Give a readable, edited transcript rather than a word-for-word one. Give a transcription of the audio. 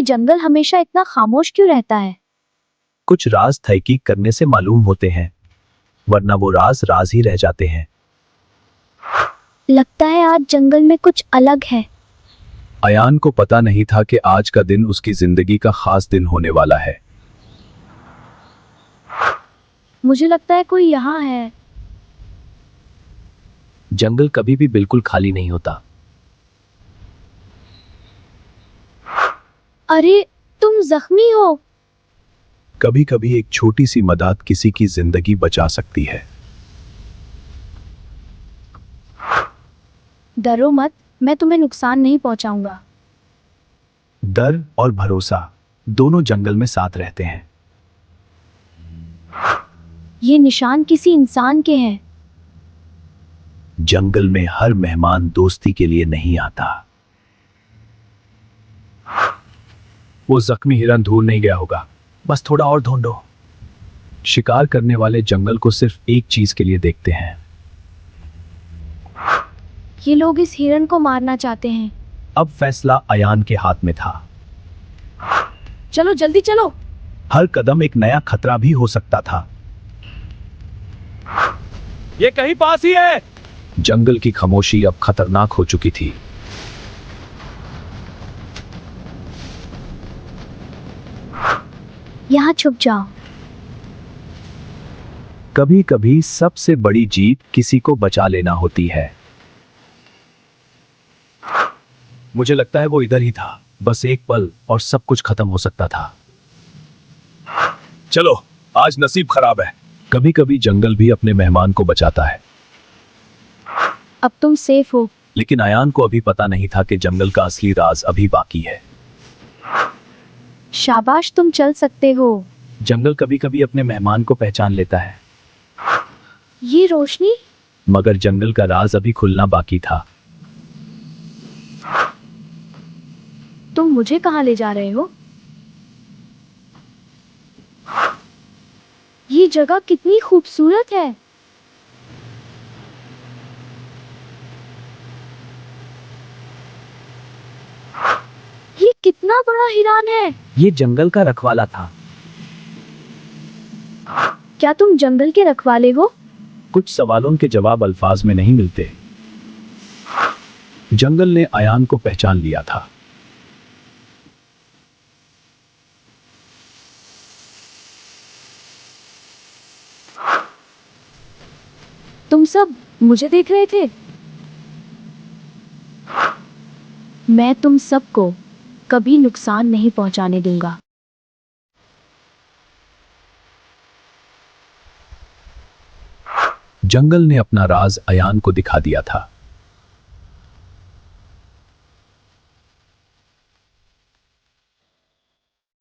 ये जंगल हमेशा इतना खामोश क्यों रहता है? कुछ राज तहकीक करने से मालूम होते हैं, वरना वो राज राज ही रह जाते हैं। लगता है आज जंगल में कुछ अलग है। अयान को पता नहीं था कि आज का दिन उसकी जिंदगी का खास दिन होने वाला है। मुझे लगता है कोई यहाँ है। जंगल कभी भी बिल्कुल खाली नहीं होता। अरे, तुम जख्मी हो। कभी कभी एक छोटी सी मदद किसी की जिंदगी बचा सकती है। डरो मत, मैं तुम्हें नुकसान नहीं पहुंचाऊंगा। डर और भरोसा दोनों जंगल में साथ रहते हैं। ये निशान किसी इंसान के हैं। जंगल में हर मेहमान दोस्ती के लिए नहीं आता। वो जख्मी हिरन दूर नहीं गया होगा, बस थोड़ा और ढूंढो। शिकार करने वाले जंगल को सिर्फ एक चीज के लिए देखते हैं। ये लोग इस हिरन को मारना चाहते हैं। अब फैसला अयान के हाथ में था। चलो जल्दी चलो। हर कदम एक नया खतरा भी हो सकता था। ये कहीं पास ही है। जंगल की खामोशी अब खतरनाक हो चुकी थी। यहाँ छुप जाओ। कभी कभी सबसे बड़ी जीत किसी को बचा लेना होती है। मुझे लगता है वो इधर ही था, बस एक पल और सब कुछ खत्म हो सकता था। चलो, आज नसीब खराब है। कभी कभी जंगल भी अपने मेहमान को बचाता है। अब तुम सेफ हो। लेकिन अयान को अभी पता नहीं था कि जंगल का असली राज अभी बाकी है। शाबाश, तुम चल सकते हो। जंगल कभी कभी अपने मेहमान को पहचान लेता है। ये रोशनी। मगर जंगल का राज अभी खुलना बाकी था। तुम मुझे कहाँ ले जा रहे हो? ये जगह कितनी खूबसूरत है। ये कितना बड़ा हिरन है। ये जंगल का रखवाला था। क्या तुम जंगल के रखवाले हो? कुछ सवालों के जवाब अल्फाज में नहीं मिलते। जंगल ने अयान को पहचान लिया था। तुम सब मुझे देख रहे थे। मैं तुम सबको कभी नुकसान नहीं पहुंचाने दूंगा। जंगल ने अपना राज अयान को दिखा दिया था।